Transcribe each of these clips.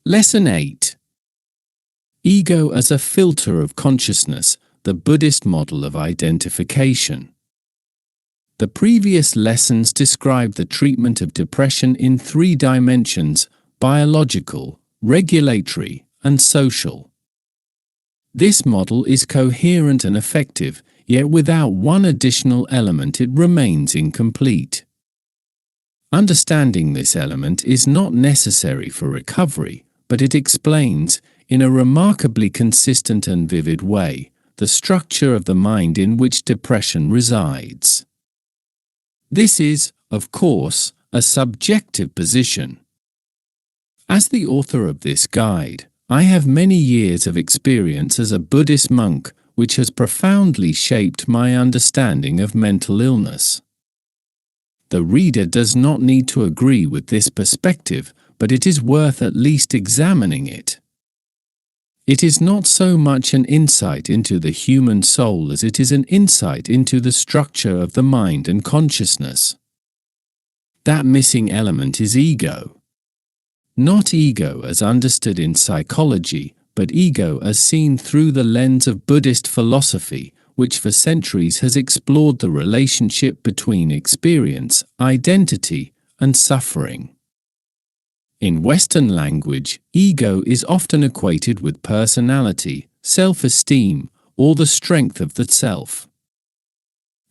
Lesson 8. Ego as a filter of consciousness, the Buddhist model of identification. The previous lessons described the treatment of depression in 3 dimensions: biological, regulatory, and social. This model is coherent and effective, yet without one additional element it remains incomplete. Understanding this element is not necessary for recovery, but it explains, in a remarkably consistent and vivid way, the structure of the mind in which depression resides. This is, of course, a subjective position. As the author of this guide, I have many years of experience as a Buddhist monk, which has profoundly shaped my understanding of mental illness. The reader does not need to agree with this perspective, but it is worth at least examining it. It is not so much an insight into the human soul as it is an insight into the structure of the mind and consciousness. That missing element is ego. Not ego as understood in psychology, but ego as seen through the lens of Buddhist philosophy, which for centuries has explored the relationship between experience, identity, and suffering. In Western language, ego is often equated with personality, self-esteem, or the strength of the self.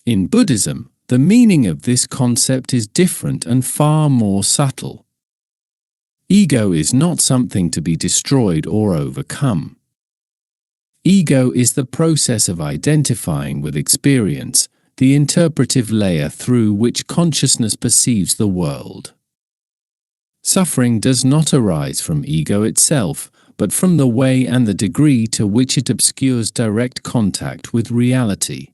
In Buddhism, the meaning of this concept is different and far more subtle. Ego is not something to be destroyed or overcome. Ego is the process of identifying with experience, the interpretive layer through which consciousness perceives the world. Suffering does not arise from ego itself, but from the way and the degree to which it obscures direct contact with reality.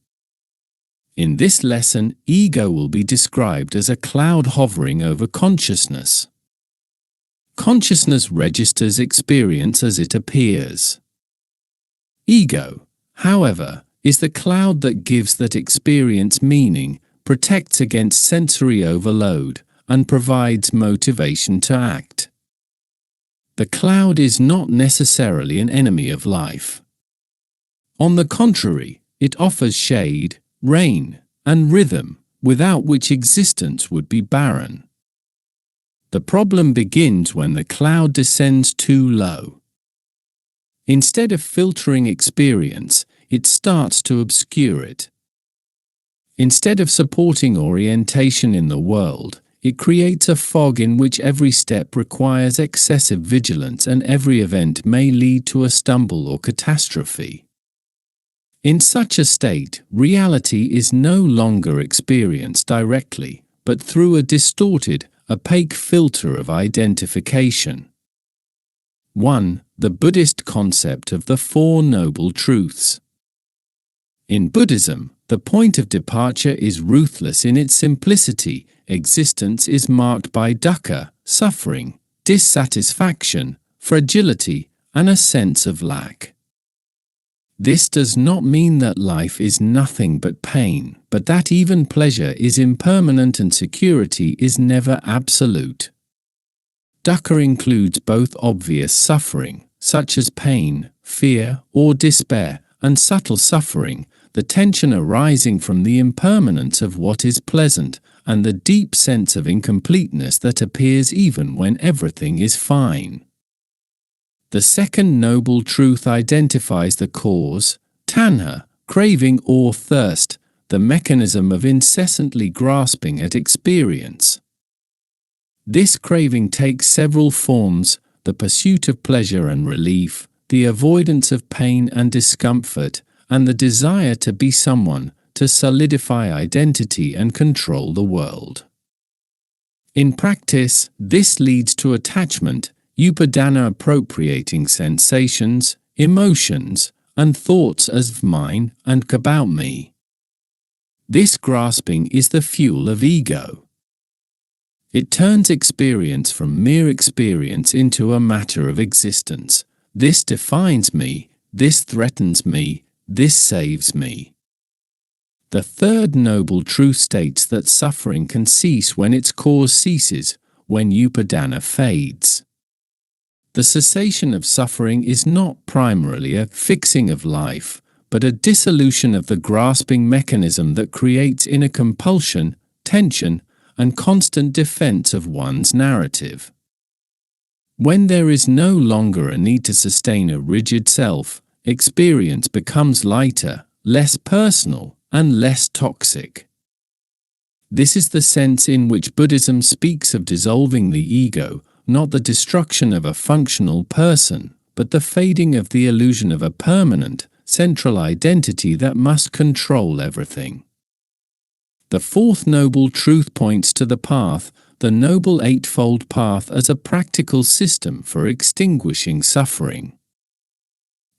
In this lesson, ego will be described as a cloud hovering over consciousness. Consciousness registers experience as it appears. Ego, however, is the cloud that gives that experience meaning, protects against sensory overload, and provides motivation to act. The cloud is not necessarily an enemy of life. On the contrary, it offers shade, rain, and rhythm, without which existence would be barren. The problem begins when the cloud descends too low. Instead of filtering experience, it starts to obscure it. Instead of supporting orientation in the world, it creates a fog in which every step requires excessive vigilance and every event may lead to a stumble or catastrophe. In such a state, reality is no longer experienced directly, but through a distorted, opaque filter of identification. 1. The Buddhist concept of the Four Noble Truths. In Buddhism, the point of departure is ruthless in its simplicity. Existence is marked by dukkha, suffering, dissatisfaction, fragility, and a sense of lack. This does not mean that life is nothing but pain, but that even pleasure is impermanent and security is never absolute. Dukkha includes both obvious suffering, such as pain, fear, or despair, and subtle suffering, the tension arising from the impermanence of what is pleasant, and the deep sense of incompleteness that appears even when everything is fine. The second noble truth identifies the cause, tanha, craving or thirst, the mechanism of incessantly grasping at experience. This craving takes several forms: the pursuit of pleasure and relief, the avoidance of pain and discomfort, and the desire to be someone, to solidify identity and control the world. In practice, this leads to attachment, upadana appropriating sensations, emotions, and thoughts as mine and about me. This grasping is the fuel of ego. It turns experience from mere experience into a matter of existence. This defines me, this threatens me, this saves me. The third noble truth states that suffering can cease when its cause ceases, when upadana fades. The cessation of suffering is not primarily a fixing of life, but a dissolution of the grasping mechanism that creates inner compulsion, tension, and constant defense of one's narrative. When there is no longer a need to sustain a rigid self, experience becomes lighter, less personal, and less toxic. This is the sense in which Buddhism speaks of dissolving the ego, not the destruction of a functional person, but the fading of the illusion of a permanent, central identity that must control everything. The fourth noble truth points to the path, the Noble Eightfold Path, as a practical system for extinguishing suffering.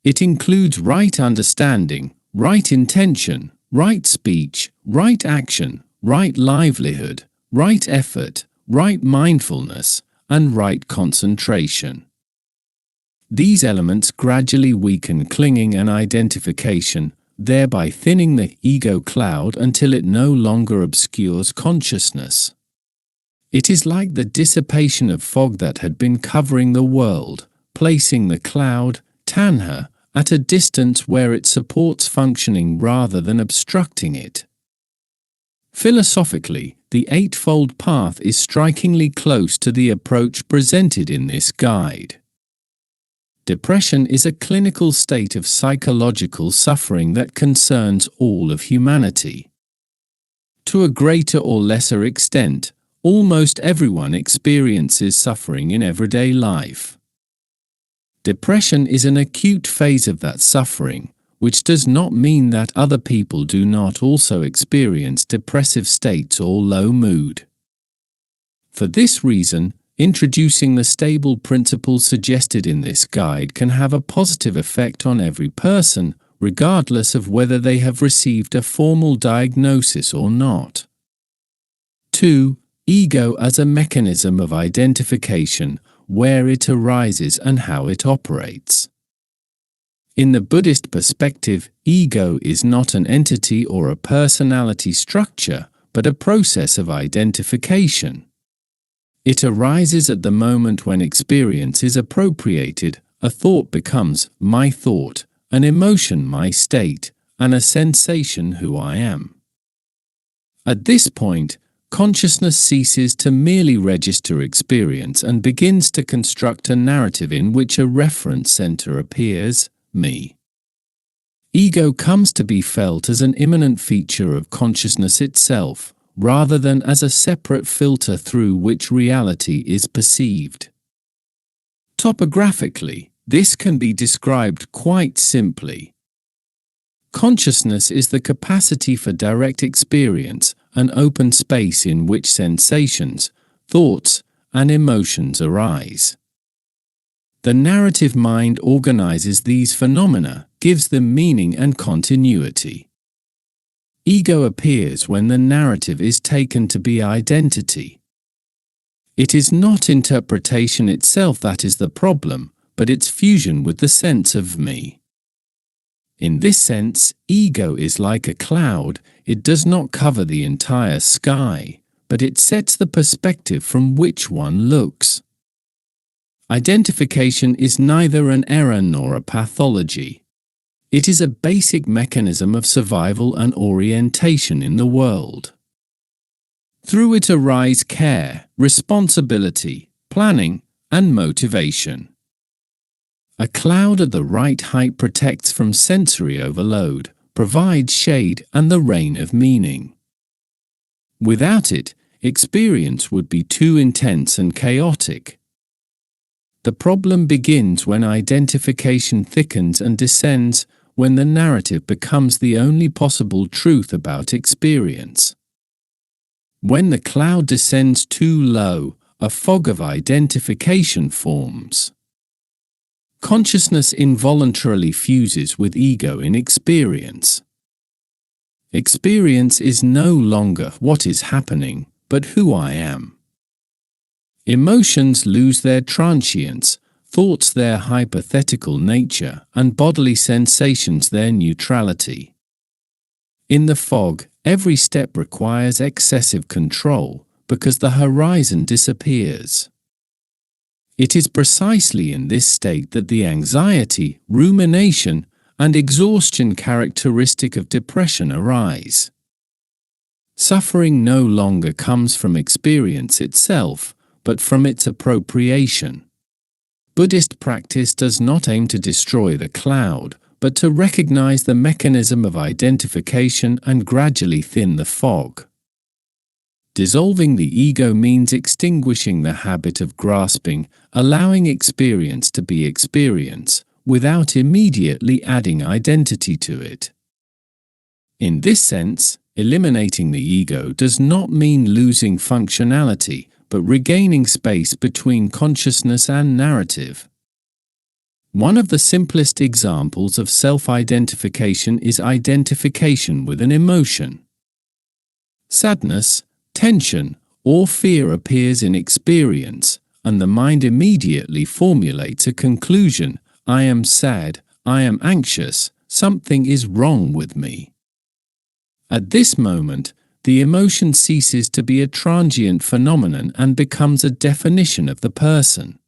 It includes right understanding, right intention, right speech, right action, right livelihood, right effort, right mindfulness, and right concentration. These elements gradually weaken clinging and identification, thereby thinning the ego cloud until it no longer obscures consciousness. It is like the dissipation of fog that had been covering the world, placing the cloud, tanha, at a distance where it supports functioning rather than obstructing it. Philosophically, the Eightfold Path is strikingly close to the approach presented in this guide. Depression is a clinical state of psychological suffering that concerns all of humanity. To a greater or lesser extent, almost everyone experiences suffering in everyday life. Depression is an acute phase of that suffering, which does not mean that other people do not also experience depressive states or low mood. For this reason, introducing the stable principles suggested in this guide can have a positive effect on every person, regardless of whether they have received a formal diagnosis or not. 2. Ego as a mechanism of identification, where it arises and how it operates. In the Buddhist perspective, ego is not an entity or a personality structure, but a process of identification. It arises at the moment when experience is appropriated, a thought becomes my thought, an emotion my state, and a sensation who I am. At this point, consciousness ceases to merely register experience and begins to construct a narrative in which a reference center appears, me. Ego comes to be felt as an immanent feature of consciousness itself, rather than as a separate filter through which reality is perceived. Topographically, this can be described quite simply. Consciousness is the capacity for direct experience, an open space in which sensations, thoughts, and emotions arise. The narrative mind organizes these phenomena, gives them meaning and continuity. Ego appears when the narrative is taken to be identity. It is not interpretation itself that is the problem, but its fusion with the sense of me. In this sense, ego is like a cloud. It does not cover the entire sky, but it sets the perspective from which one looks. Identification is neither an error nor a pathology. It is a basic mechanism of survival and orientation in the world. Through it arise care, responsibility, planning, and motivation. A cloud at the right height protects from sensory overload, provides shade and the rain of meaning. Without it, experience would be too intense and chaotic. The problem begins when identification thickens and descends, when the narrative becomes the only possible truth about experience. When the cloud descends too low, a fog of identification forms. Consciousness involuntarily fuses with ego in experience. Experience is no longer what is happening, but who I am. Emotions lose their transience, thoughts their hypothetical nature, and bodily sensations their neutrality. In the fog, every step requires excessive control, because the horizon disappears. It is precisely in this state that the anxiety, rumination, and exhaustion characteristic of depression arise. Suffering no longer comes from experience itself, but from its appropriation. Buddhist practice does not aim to destroy the cloud, but to recognize the mechanism of identification and gradually thin the fog. Dissolving the ego means extinguishing the habit of grasping, allowing experience to be experience, without immediately adding identity to it. In this sense, eliminating the ego does not mean losing functionality, but regaining space between consciousness and narrative. One of the simplest examples of self-identification is identification with an emotion. Sadness, tension, or fear appears in experience, and the mind immediately formulates a conclusion: I am sad, I am anxious, something is wrong with me. At this moment, the emotion ceases to be a transient phenomenon and becomes a definition of the person.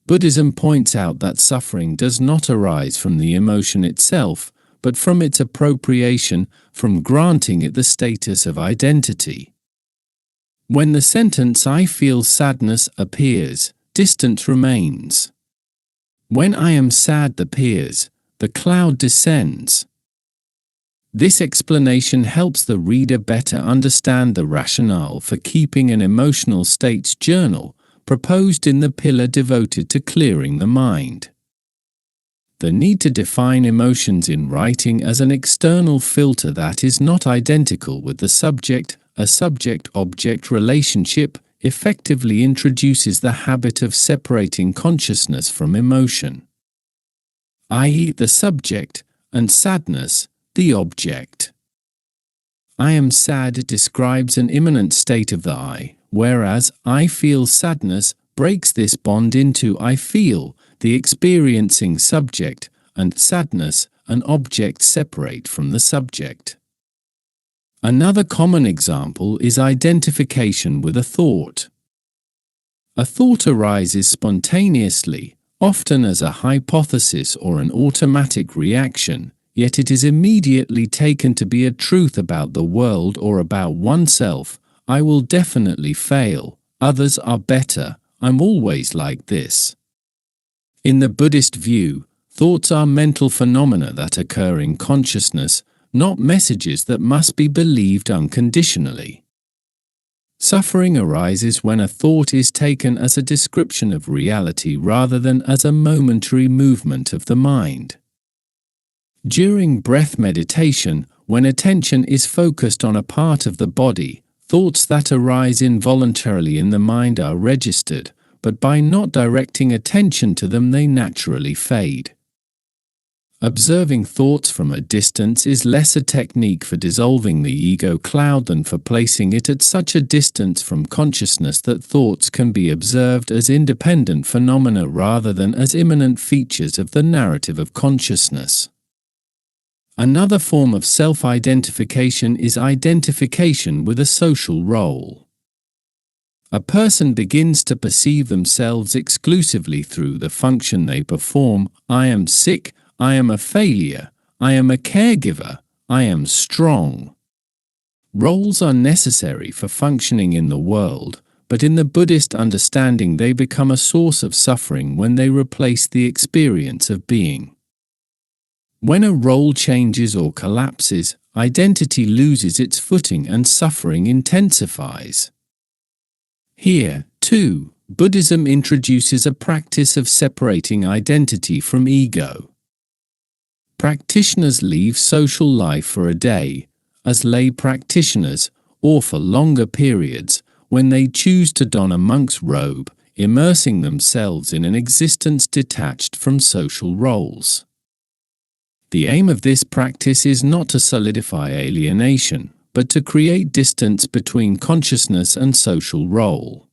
Buddhism points out that suffering does not arise from the emotion itself, but from its appropriation, from granting it the status of identity. When the sentence "I feel sadness" appears, distance remains. When "I am sad" appears, the cloud descends. This explanation helps the reader better understand the rationale for keeping an emotional states journal, proposed in the pillar devoted to clearing the mind. The need to define emotions in writing as an external filter that is not identical with the subject, a subject-object relationship, effectively introduces the habit of separating consciousness from emotion, i.e., the subject, and sadness, the object. "I am sad" describes an immanent state of the I, whereas "I feel sadness" breaks this bond into "I feel," the experiencing subject, and "sadness," an object separate from the subject. Another common example is identification with a thought. A thought arises spontaneously, often as a hypothesis or an automatic reaction, yet it is immediately taken to be a truth about the world or about oneself. "I will definitely fail," "others are better," "I'm always like this." In the Buddhist view, thoughts are mental phenomena that occur in consciousness, not messages that must be believed unconditionally. Suffering arises when a thought is taken as a description of reality rather than as a momentary movement of the mind. During breath meditation, when attention is focused on a part of the body, thoughts that arise involuntarily in the mind are registered, but by not directing attention to them they naturally fade. Observing thoughts from a distance is less a technique for dissolving the ego cloud than for placing it at such a distance from consciousness that thoughts can be observed as independent phenomena rather than as immanent features of the narrative of consciousness. Another form of self-identification is identification with a social role. A person begins to perceive themselves exclusively through the function they perform. "I am sick," "I am a failure," "I am a caregiver," "I am strong." Roles are necessary for functioning in the world, but in the Buddhist understanding they become a source of suffering when they replace the experience of being. When a role changes or collapses, identity loses its footing and suffering intensifies. Here, too, Buddhism introduces a practice of separating identity from ego. Practitioners leave social life for a day, as lay practitioners, or for longer periods, when they choose to don a monk's robe, immersing themselves in an existence detached from social roles. The aim of this practice is not to solidify alienation, but to create distance between consciousness and social role.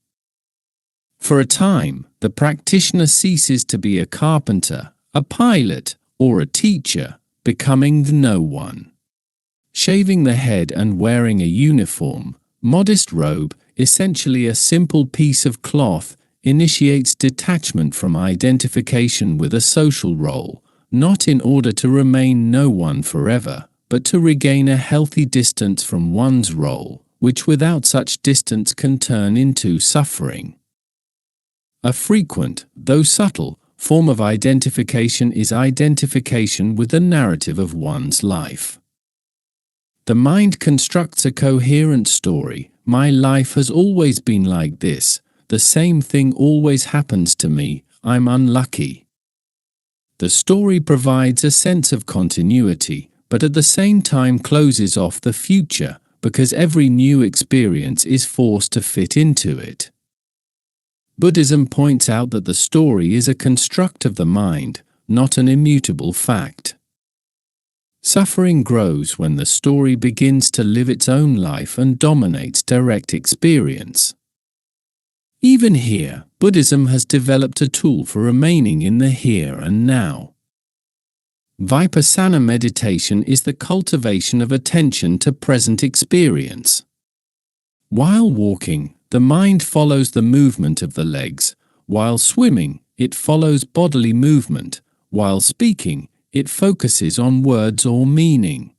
For a time, the practitioner ceases to be a carpenter, a pilot, or a teacher, becoming the no one. Shaving the head and wearing a uniform, modest robe, essentially a simple piece of cloth, initiates detachment from identification with a social role, not in order to remain no one forever, but to regain a healthy distance from one's role, which without such distance can turn into suffering. A frequent, though subtle, form of identification is identification with the narrative of one's life. The mind constructs a coherent story. My life has always been like this. The same thing always happens to me. I'm unlucky. The story provides a sense of continuity, but at the same time closes off the future, because every new experience is forced to fit into it. Buddhism points out that the story is a construct of the mind, not an immutable fact. Suffering grows when the story begins to live its own life and dominates direct experience. Even here, Buddhism has developed a tool for remaining in the here and now. Vipassana meditation is the cultivation of attention to present experience. While walking, the mind follows the movement of the legs. While swimming, it follows bodily movement. While speaking, it focuses on words or meaning.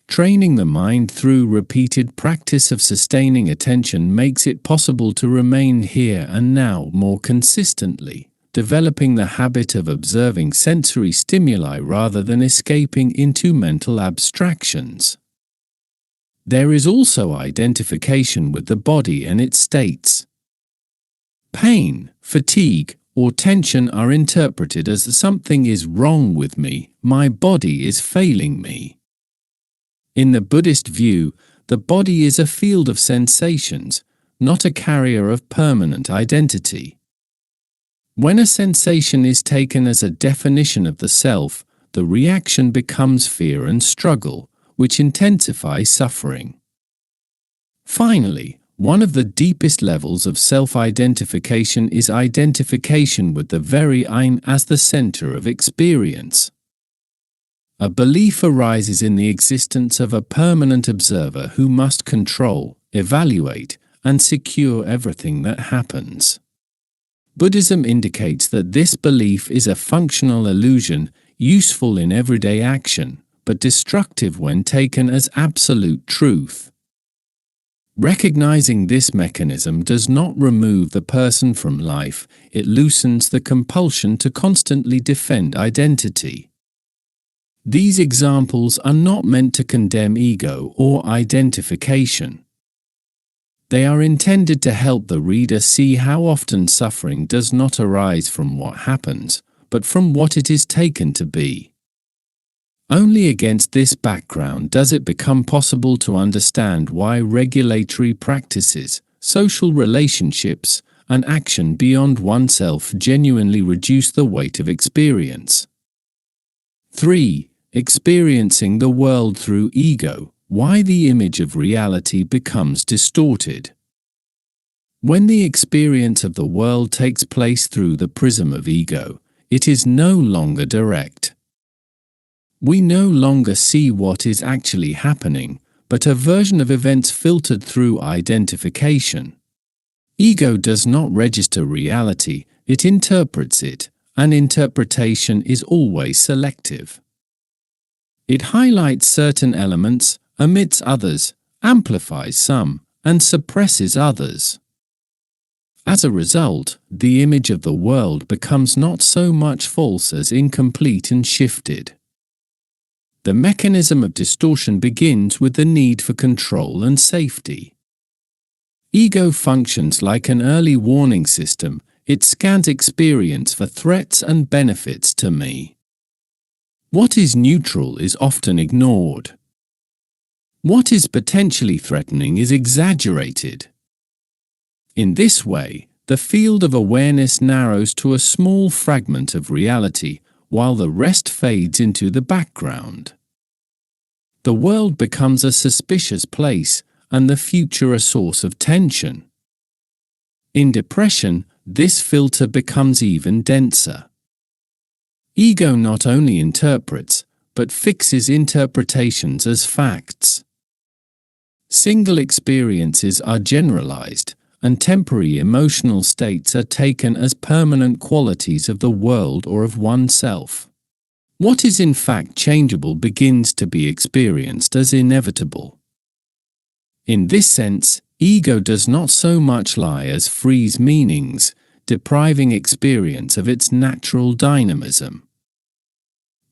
Training the mind through repeated practice of sustaining attention makes it possible to remain here and now more consistently, developing the habit of observing sensory stimuli rather than escaping into mental abstractions. There is also identification with the body and its states. Pain, fatigue, or tension are interpreted as something is wrong with me, my body is failing me. In the Buddhist view, the body is a field of sensations, not a carrier of permanent identity. When a sensation is taken as a definition of the self, the reaction becomes fear and struggle, which intensify suffering. Finally, one of the deepest levels of self-identification is identification with the very Ein as the center of experience. A belief arises in the existence of a permanent observer who must control, evaluate, and secure everything that happens. Buddhism indicates that this belief is a functional illusion, useful in everyday action, but destructive when taken as absolute truth. Recognizing this mechanism does not remove the person from life, it loosens the compulsion to constantly defend identity. These examples are not meant to condemn ego or identification. They are intended to help the reader see how often suffering does not arise from what happens, but from what it is taken to be. Only against this background does it become possible to understand why regulatory practices, social relationships, and action beyond oneself genuinely reduce the weight of experience. 3. Experiencing the world through ego, why the image of reality becomes distorted. When the experience of the world takes place through the prism of ego, it is no longer direct. We no longer see what is actually happening, but a version of events filtered through identification. Ego does not register reality, it interprets it, and interpretation is always selective. It highlights certain elements, omits others, amplifies some, and suppresses others. As a result, the image of the world becomes not so much false as incomplete and shifted. The mechanism of distortion begins with the need for control and safety. Ego functions like an early warning system. It scans experience for threats and benefits to me. What is neutral is often ignored. What is potentially threatening is exaggerated. In this way, the field of awareness narrows to a small fragment of reality, while the rest fades into the background. The world becomes a suspicious place, and the future a source of tension. In depression, this filter becomes even denser. Ego not only interprets, but fixes interpretations as facts. Single experiences are generalized, and temporary emotional states are taken as permanent qualities of the world or of oneself. What is in fact changeable begins to be experienced as inevitable. In this sense, ego does not so much lie as freeze meanings, depriving experience of its natural dynamism.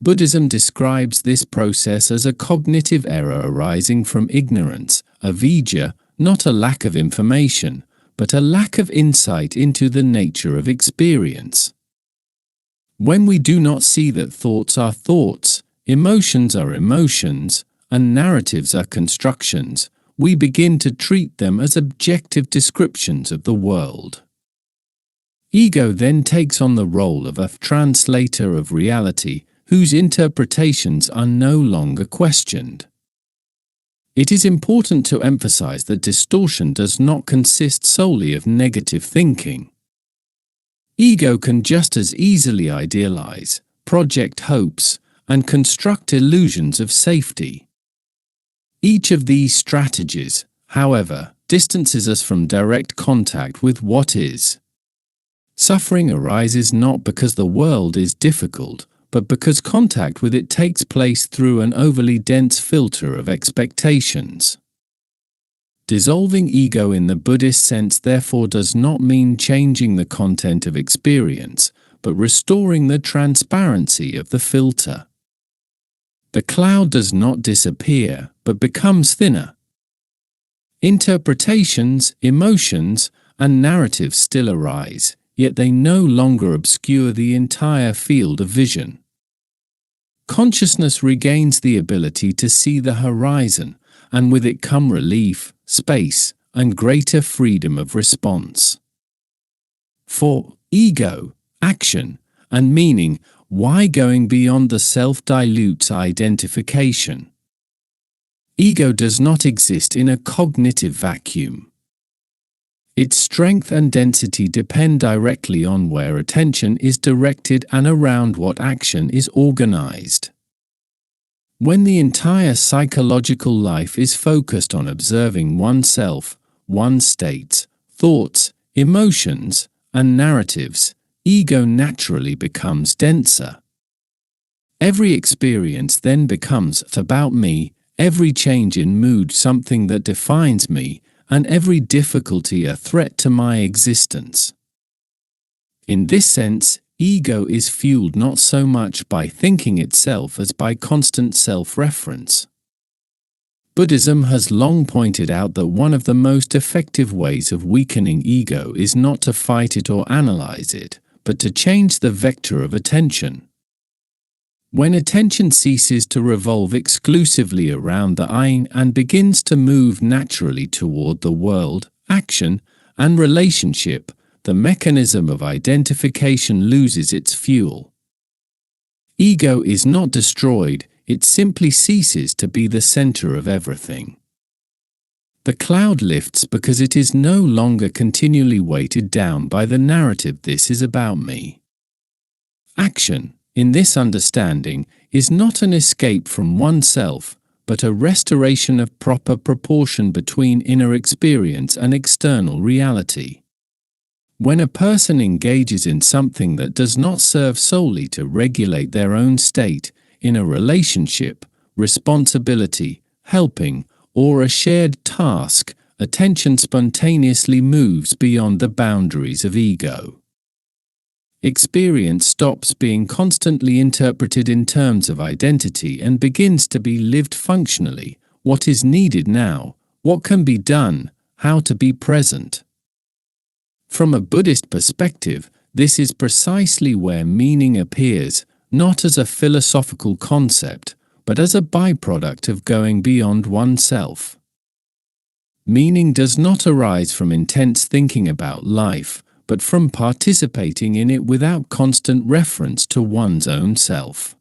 Buddhism describes this process as a cognitive error arising from ignorance, avidya, not a lack of information, but a lack of insight into the nature of experience. When we do not see that thoughts are thoughts, emotions are emotions, and narratives are constructions, we begin to treat them as objective descriptions of the world. Ego then takes on the role of a translator of reality, whose interpretations are no longer questioned. It is important to emphasize that distortion does not consist solely of negative thinking. Ego can just as easily idealize, project hopes, and construct illusions of safety. Each of these strategies, however, distances us from direct contact with what is. Suffering arises not because the world is difficult, but because contact with it takes place through an overly dense filter of expectations. Dissolving ego in the Buddhist sense therefore does not mean changing the content of experience, but restoring the transparency of the filter. The cloud does not disappear, but becomes thinner. Interpretations, emotions, and narratives still arise, yet they no longer obscure the entire field of vision. Consciousness regains the ability to see the horizon, and with it come relief, space, and greater freedom of response. For ego, action, and meaning, why going beyond the self dilutes identification? Ego does not exist in a cognitive vacuum. Its strength and density depend directly on where attention is directed and around what action is organized. When the entire psychological life is focused on observing oneself, one's states, thoughts, emotions, and narratives, ego naturally becomes denser. Every experience then becomes about me, every change in mood something that defines me, and every difficulty a threat to my existence. In this sense, ego is fueled not so much by thinking itself as by constant self-reference. Buddhism has long pointed out that one of the most effective ways of weakening ego is not to fight it or analyze it, but to change the vector of attention. When attention ceases to revolve exclusively around the I and begins to move naturally toward the world, action, and relationship, the mechanism of identification loses its fuel. Ego is not destroyed, it simply ceases to be the center of everything. The cloud lifts because it is no longer continually weighted down by the narrative "this is about me." Action, in this understanding, is not an escape from oneself, but a restoration of proper proportion between inner experience and external reality. When a person engages in something that does not serve solely to regulate their own state, in a relationship, responsibility, helping, or a shared task, attention spontaneously moves beyond the boundaries of ego. Experience stops being constantly interpreted in terms of identity and begins to be lived functionally: what is needed now, what can be done, how to be present. From a Buddhist perspective, this is precisely where meaning appears, not as a philosophical concept, but as a byproduct of going beyond oneself. Meaning does not arise from intense thinking about life, but from participating in it without constant reference to one's own self.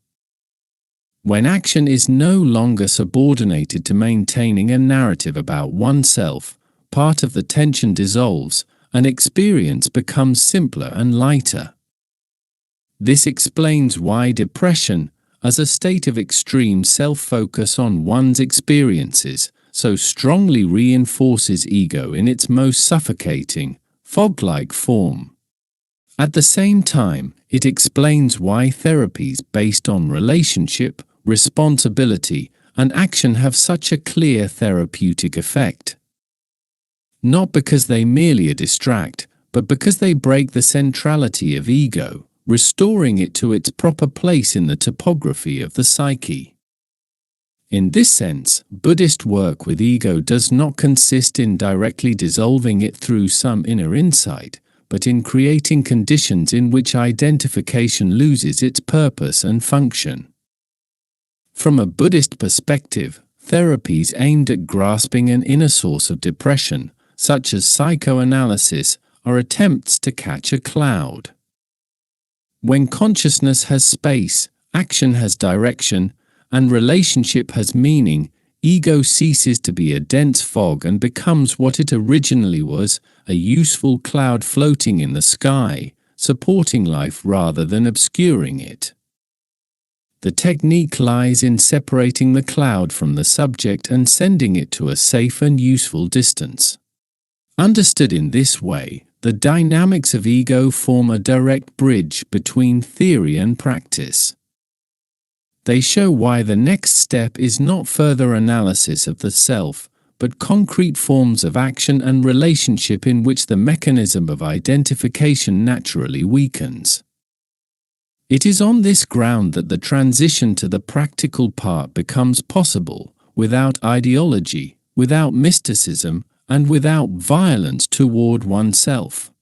When action is no longer subordinated to maintaining a narrative about oneself, part of the tension dissolves, and experience becomes simpler and lighter. This explains why depression, as a state of extreme self-focus on one's experiences, so strongly reinforces ego in its most suffocating, fog-like form. At the same time, it explains why therapies based on relationship, responsibility, and action have such a clear therapeutic effect. Not because they merely distract, but because they break the centrality of ego, restoring it to its proper place in the topography of the psyche. In this sense, Buddhist work with ego does not consist in directly dissolving it through some inner insight, but in creating conditions in which identification loses its purpose and function. From a Buddhist perspective, therapies aimed at grasping an inner source of depression, such as psychoanalysis, are attempts to catch a cloud. When consciousness has space, action has direction, and relationship has meaning, ego ceases to be a dense fog and becomes what it originally was, a useful cloud floating in the sky, supporting life rather than obscuring it. The technique lies in separating the cloud from the subject and sending it to a safe and useful distance. Understood in this way, the dynamics of ego form a direct bridge between theory and practice. They show why the next step is not further analysis of the self, but concrete forms of action and relationship in which the mechanism of identification naturally weakens. It is on this ground that the transition to the practical part becomes possible, without ideology, without mysticism, and without violence toward oneself.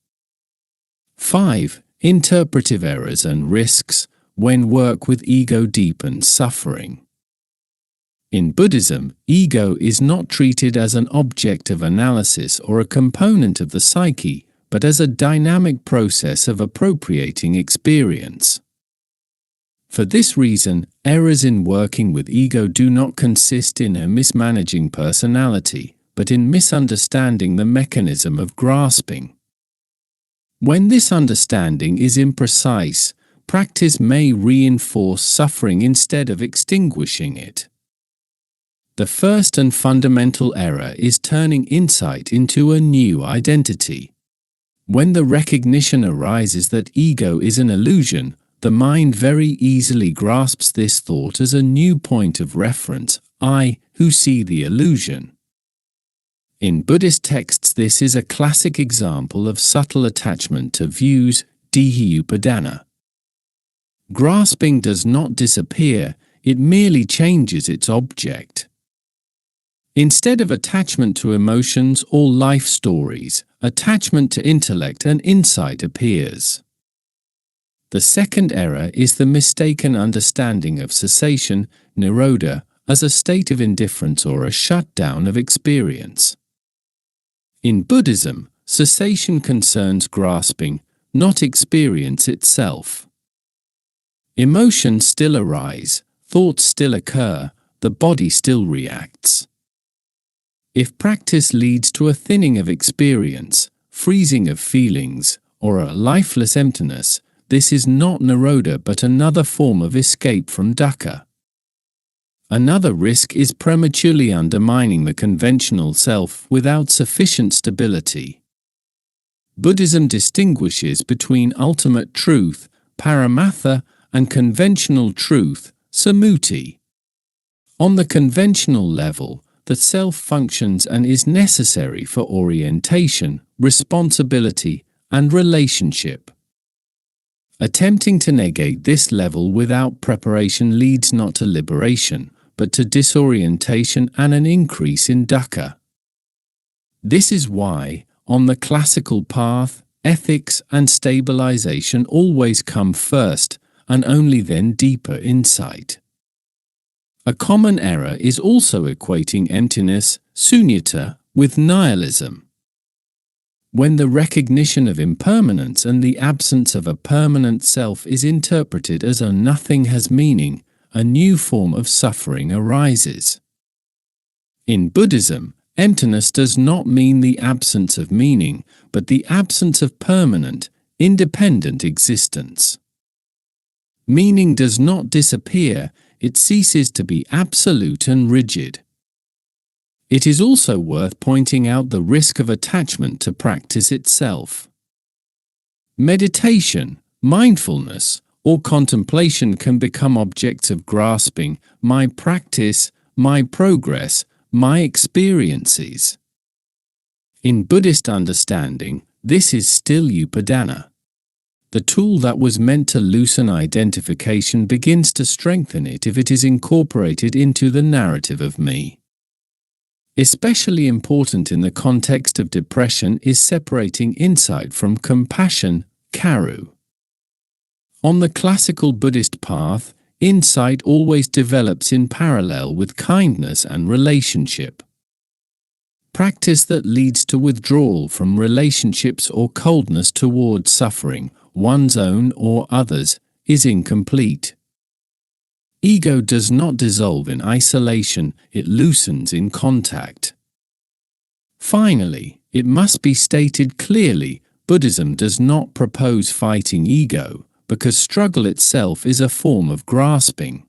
5. Interpretive errors and risks when work with ego deepens suffering. In Buddhism, ego is not treated as an object of analysis or a component of the psyche, but as a dynamic process of appropriating experience. For this reason, errors in working with ego do not consist in a mismanaging personality, but in misunderstanding the mechanism of grasping. When this understanding is imprecise, practice may reinforce suffering instead of extinguishing it. The first and fundamental error is turning insight into a new identity. When the recognition arises that ego is an illusion, the mind very easily grasps this thought as a new point of reference, I, who see the illusion. In Buddhist texts, this is a classic example of subtle attachment to views, dihi-upadana. Grasping does not disappear, it merely changes its object. Instead of attachment to emotions or life stories, attachment to intellect and insight appears. The second error is the mistaken understanding of cessation, nirodha, as a state of indifference or a shutdown of experience. In Buddhism, cessation concerns grasping, not experience itself. Emotions still arise, thoughts still occur, the body still reacts. If practice leads to a thinning of experience, freezing of feelings, or a lifeless emptiness, this is not nirodha but another form of escape from dukkha. Another risk is prematurely undermining the conventional self without sufficient stability. Buddhism distinguishes between ultimate truth, paramatha, and conventional truth, sammuti. On the conventional level, the self functions and is necessary for orientation, responsibility, and relationship. Attempting to negate this level without preparation leads not to liberation, but to disorientation and an increase in dukkha. This is why, on the classical path, ethics and stabilization always come first, and only then deeper insight. A common error is also equating emptiness, sunyata, with nihilism. When the recognition of impermanence and the absence of a permanent self is interpreted as a nothing has meaning, a new form of suffering arises. In Buddhism, emptiness does not mean the absence of meaning, but the absence of permanent, independent existence. Meaning does not disappear, it ceases to be absolute and rigid. It is also worth pointing out the risk of attachment to practice itself. Meditation, mindfulness, or contemplation can become objects of grasping, my practice, my progress, my experiences. In Buddhist understanding, this is still upadana. The tool that was meant to loosen identification begins to strengthen it if it is incorporated into the narrative of me. Especially important in the context of depression is separating insight from compassion, karu. On the classical Buddhist path, insight always develops in parallel with kindness and relationship. Practice that leads to withdrawal from relationships or coldness towards suffering, one's own or others, is incomplete. Ego does not dissolve in isolation, it loosens in contact. Finally, it must be stated clearly, Buddhism does not propose fighting ego, because struggle itself is a form of grasping.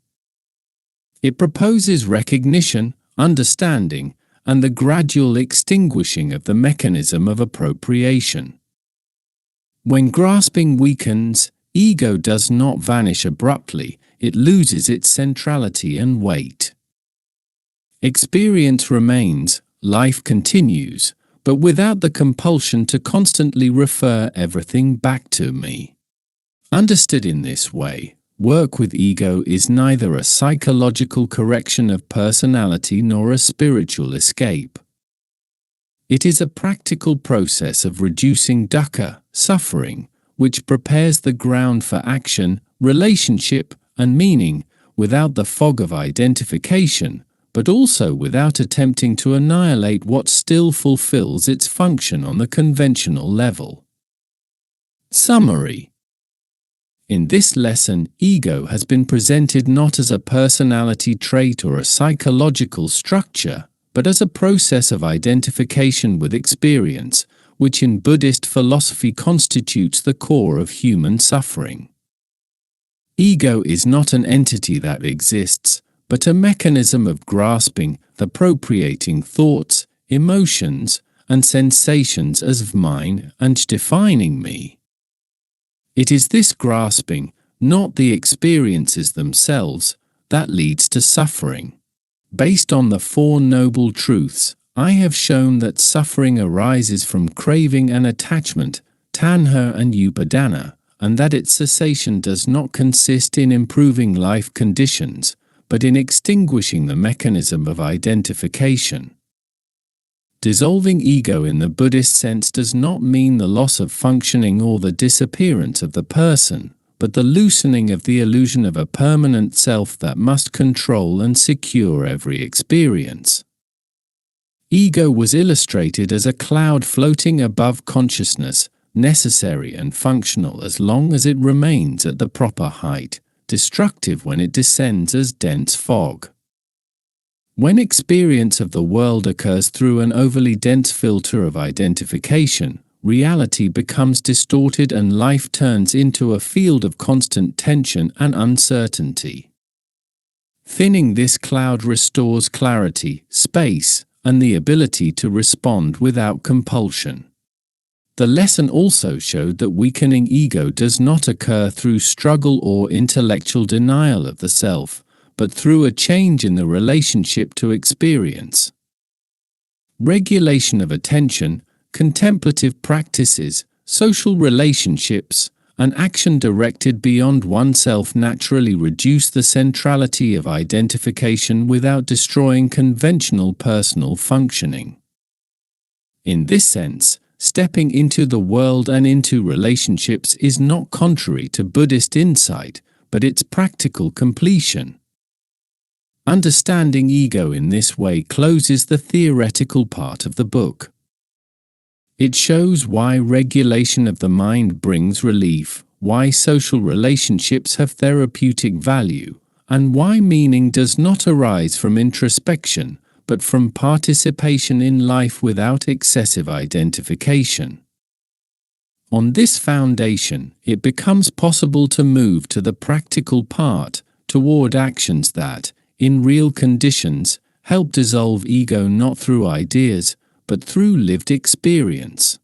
It proposes recognition, understanding, and the gradual extinguishing of the mechanism of appropriation. When grasping weakens, ego does not vanish abruptly, it loses its centrality and weight. Experience remains, life continues, but without the compulsion to constantly refer everything back to me. Understood in this way, work with ego is neither a psychological correction of personality nor a spiritual escape. It is a practical process of reducing dukkha, suffering, which prepares the ground for action, relationship, and meaning, without the fog of identification, but also without attempting to annihilate what still fulfills its function on the conventional level. Summary. In this lesson, ego has been presented not as a personality trait or a psychological structure, but as a process of identification with experience, which in Buddhist philosophy constitutes the core of human suffering. Ego is not an entity that exists, but a mechanism of grasping, appropriating thoughts, emotions, and sensations as mine and defining me. It is this grasping, not the experiences themselves, that leads to suffering. Based on the Four Noble Truths, I have shown that suffering arises from craving and attachment, tanha and upadana, and that its cessation does not consist in improving life conditions, but in extinguishing the mechanism of identification. Dissolving ego in the Buddhist sense does not mean the loss of functioning or the disappearance of the person, but the loosening of the illusion of a permanent self that must control and secure every experience. Ego was illustrated as a cloud floating above consciousness, necessary and functional as long as it remains at the proper height, destructive when it descends as dense fog. When experience of the world occurs through an overly dense filter of identification, reality becomes distorted and life turns into a field of constant tension and uncertainty. Thinning this cloud restores clarity, space, and the ability to respond without compulsion. The lesson also showed that weakening ego does not occur through struggle or intellectual denial of the self, but through a change in the relationship to experience. Regulation of attention, contemplative practices, social relationships, and action directed beyond oneself naturally reduce the centrality of identification without destroying conventional personal functioning. In this sense, stepping into the world and into relationships is not contrary to Buddhist insight, but its practical completion. Understanding ego in this way closes the theoretical part of the book. It shows why regulation of the mind brings relief, why social relationships have therapeutic value, and why meaning does not arise from introspection, but from participation in life without excessive identification. On this foundation, it becomes possible to move to the practical part, toward actions that, in real conditions, help dissolve ego not through ideas, but through lived experience.